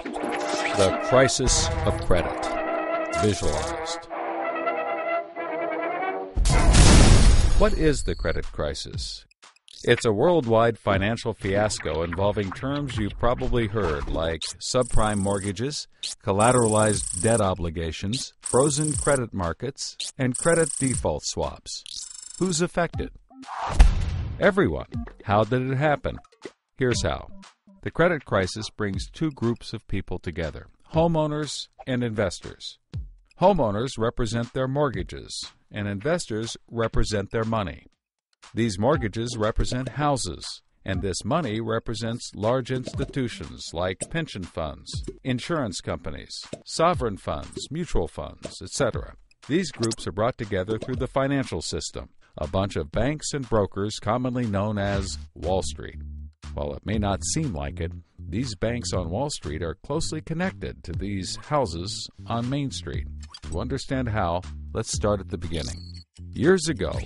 The crisis of credit, visualized. What is the credit crisis? It's a worldwide financial fiasco involving terms you've probably heard like subprime mortgages, collateralized debt obligations, frozen credit markets, and credit default swaps. Who's affected? Everyone. How did it happen? Here's how. The credit crisis brings two groups of people together, homeowners and investors. Homeowners represent their mortgages, and investors represent their money. These mortgages represent houses, and this money represents large institutions like pension funds, insurance companies, sovereign funds, mutual funds, etc. These groups are brought together through the financial system, a bunch of banks and brokers commonly known as Wall Street. While it may not seem like it, these banks on Wall Street are closely connected to these houses on Main Street. To understand how, let's start at the beginning. Years ago,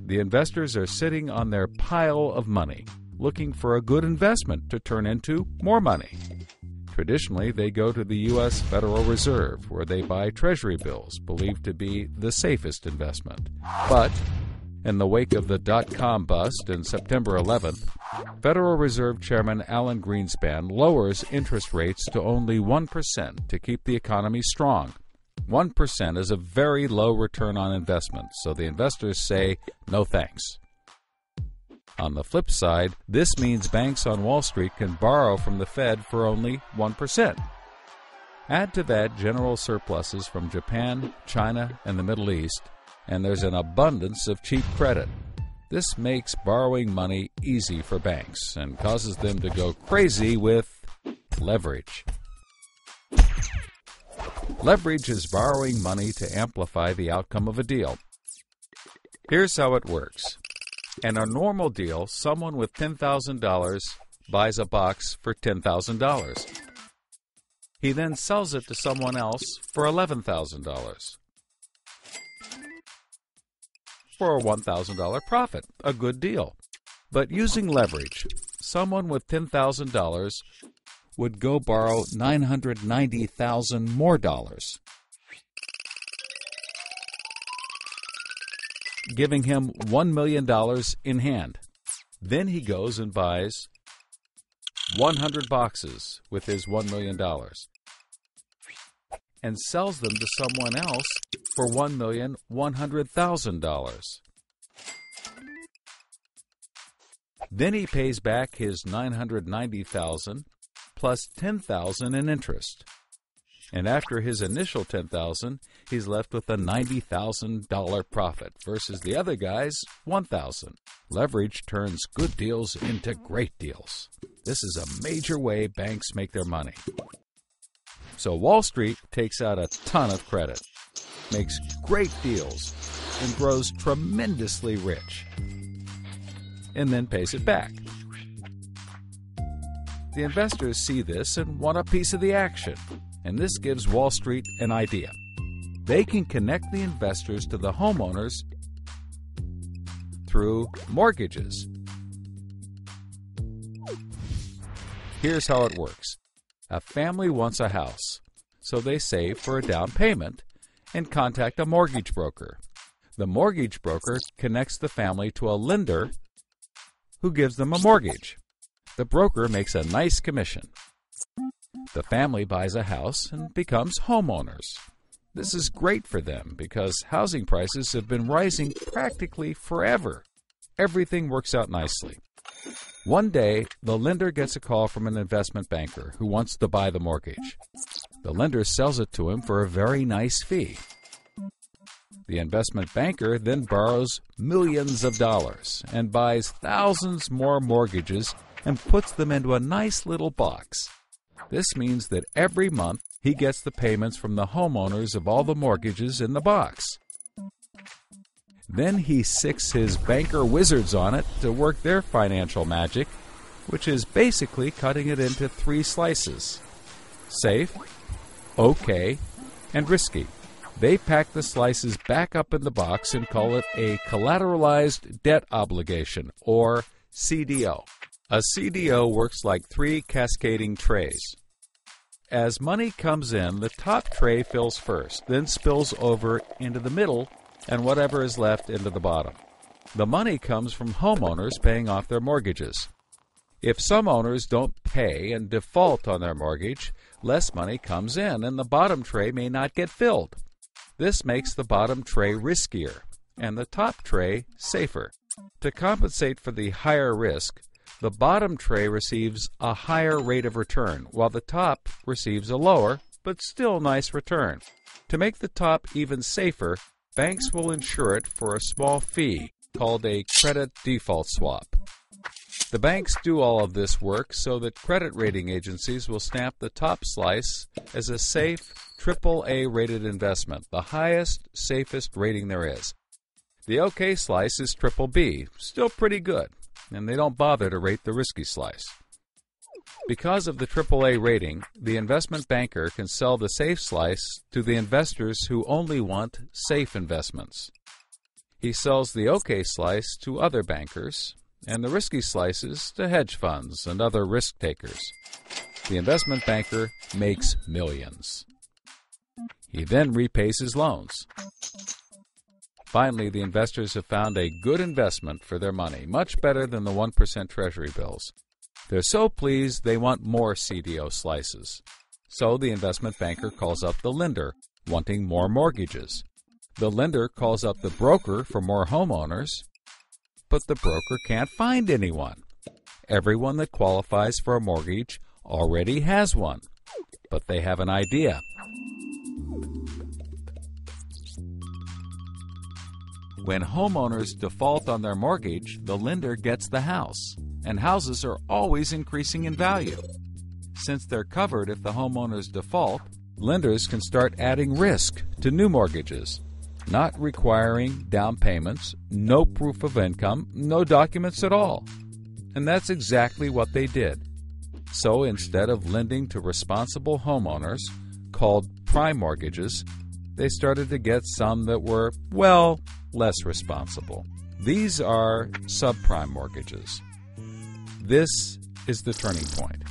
the investors are sitting on their pile of money, looking for a good investment to turn into more money. Traditionally, they go to the U.S. Federal Reserve, where they buy Treasury bills, believed to be the safest investment. But in the wake of the dot-com bust in September 11th, Federal Reserve Chairman Alan Greenspan lowers interest rates to only 1% to keep the economy strong. 1% is a very low return on investment, so the investors say, no thanks. On the flip side, this means banks on Wall Street can borrow from the Fed for only 1%. Add to that general surpluses from Japan, China, and the Middle East, and there's an abundance of cheap credit. This makes borrowing money easy for banks and causes them to go crazy with leverage. Leverage is borrowing money to amplify the outcome of a deal. Here's how it works. In a normal deal, someone with $10,000 buys a box for $10,000. He then sells it to someone else for $11,000. For a $1,000 profit, a good deal. But using leverage, someone with $10,000 would go borrow $990,000 more dollars, giving him $1 million in hand. Then he goes and buys 100 boxes with his $1 million and sells them to someone else for $1,100,000. Then he pays back his $990,000 plus $10,000 in interest. And after his initial $10,000, he's left with a $90,000 profit versus the other guy's $1,000. Leverage turns good deals into great deals. This is a major way banks make their money. So Wall Street takes out a ton of credit, makes great deals, and grows tremendously rich, and then pays it back. The investors see this and want a piece of the action, and this gives Wall Street an idea. They can connect the investors to the homeowners through mortgages. Here's how it works. A family wants a house, so they save for a down payment and contact a mortgage broker. The mortgage broker connects the family to a lender who gives them a mortgage. The broker makes a nice commission. The family buys a house and becomes homeowners. This is great for them because housing prices have been rising practically forever. Everything works out nicely. One day, the lender gets a call from an investment banker who wants to buy the mortgage. The lender sells it to him for a very nice fee. The investment banker then borrows millions of dollars and buys thousands more mortgages and puts them into a nice little box. This means that every month he gets the payments from the homeowners of all the mortgages in the box. Then he sicks his banker wizards on it to work their financial magic, which is basically cutting it into 3 slices: safe, okay, and risky. They pack the slices back up in the box and call it a collateralized debt obligation, or CDO. A CDO works like 3 cascading trays. As money comes in, the top tray fills first, then spills over into the middle, and whatever is left into the bottom. The money comes from homeowners paying off their mortgages. If some owners don't pay and default on their mortgage, less money comes in and the bottom tray may not get filled. This makes the bottom tray riskier and the top tray safer. To compensate for the higher risk, the bottom tray receives a higher rate of return, while the top receives a lower, but still nice return. To make the top even safer, banks will insure it for a small fee, called a credit default swap. The banks do all of this work so that credit rating agencies will stamp the top slice as a safe, AAA rated investment, the highest, safest rating there is. The OK slice is BBB, still pretty good, and they don't bother to rate the risky slice. Because of the AAA rating, the investment banker can sell the safe slice to the investors who only want safe investments. He sells the OK slice to other bankers, and the risky slices to hedge funds and other risk takers. The investment banker makes millions. He then repays his loans. Finally, the investors have found a good investment for their money, much better than the 1% Treasury bills. They're so pleased they want more CDO slices. So the investment banker calls up the lender, wanting more mortgages. The lender calls up the broker for more homeowners, but the broker can't find anyone. Everyone that qualifies for a mortgage already has one, but they have an idea. When homeowners default on their mortgage, the lender gets the house, and houses are always increasing in value. Since they're covered if the homeowners default, lenders can start adding risk to new mortgages, not requiring down payments, no proof of income, no documents at all. And that's exactly what they did. So instead of lending to responsible homeowners, called prime mortgages, they started to get some that were, well, less responsible. These are subprime mortgages. This is the turning point.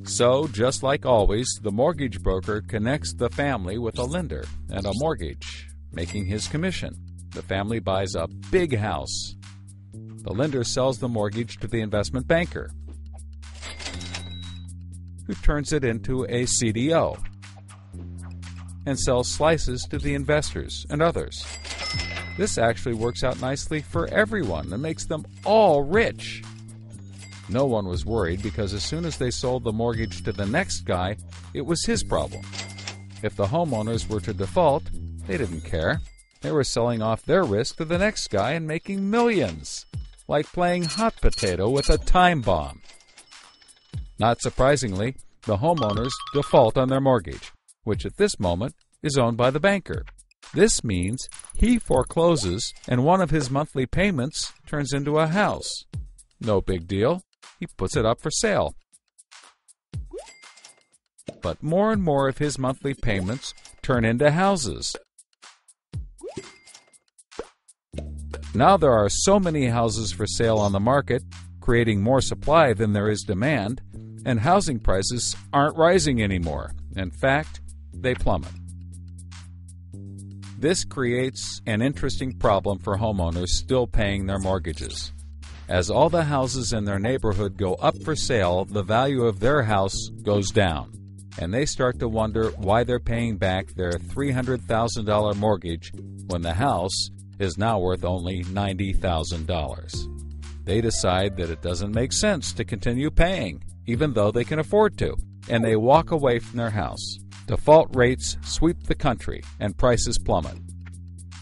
So, just like always, the mortgage broker connects the family with a lender and a mortgage, making his commission. The family buys a big house. The lender sells the mortgage to the investment banker, who turns it into a CDO and sells slices to the investors and others. This actually works out nicely for everyone and makes them all rich. No one was worried because as soon as they sold the mortgage to the next guy, it was his problem. If the homeowners were to default, they didn't care. They were selling off their risk to the next guy and making millions, like playing hot potato with a time bomb. Not surprisingly, the homeowners default on their mortgage, which at this moment is owned by the banker. This means he forecloses and one of his monthly payments turns into a house. No big deal. He puts it up for sale. But more and more of his monthly payments turn into houses. Now there are so many houses for sale on the market, creating more supply than there is demand, and housing prices aren't rising anymore. In fact, they plummet. This creates an interesting problem for homeowners still paying their mortgages. As all the houses in their neighborhood go up for sale, the value of their house goes down, and they start to wonder why they're paying back their $300,000 mortgage when the house is now worth only $90,000. They decide that it doesn't make sense to continue paying, even though they can afford to, and they walk away from their house. Default rates sweep the country, and prices plummet.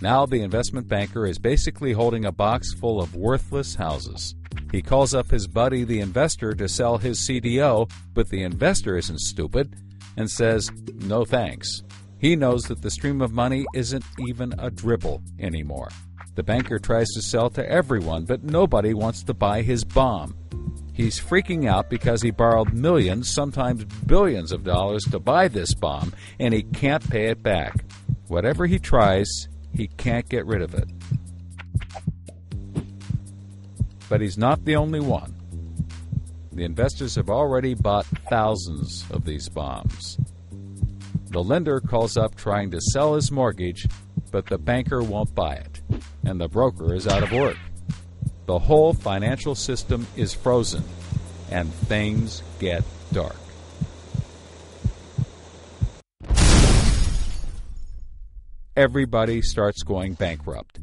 Now the investment banker is basically holding a box full of worthless houses. He calls up his buddy, the investor, to sell his CDO, but the investor isn't stupid and says, no thanks. He knows that the stream of money isn't even a dribble anymore. The banker tries to sell to everyone, but nobody wants to buy his bomb. He's freaking out because he borrowed millions, sometimes billions of dollars to buy this bomb, and he can't pay it back. Whatever he tries, he can't get rid of it. But he's not the only one. The investors have already bought thousands of these bombs. The lender calls up trying to sell his mortgage, but the banker won't buy it, and the broker is out of work. The whole financial system is frozen, and things get dark. Everybody starts going bankrupt.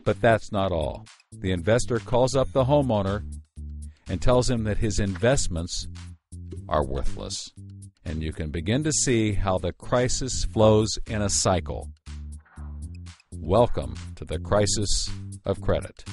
But that's not all. The investor calls up the homeowner and tells him that his investments are worthless. And you can begin to see how the crisis flows in a cycle. Welcome to the crisis of credit.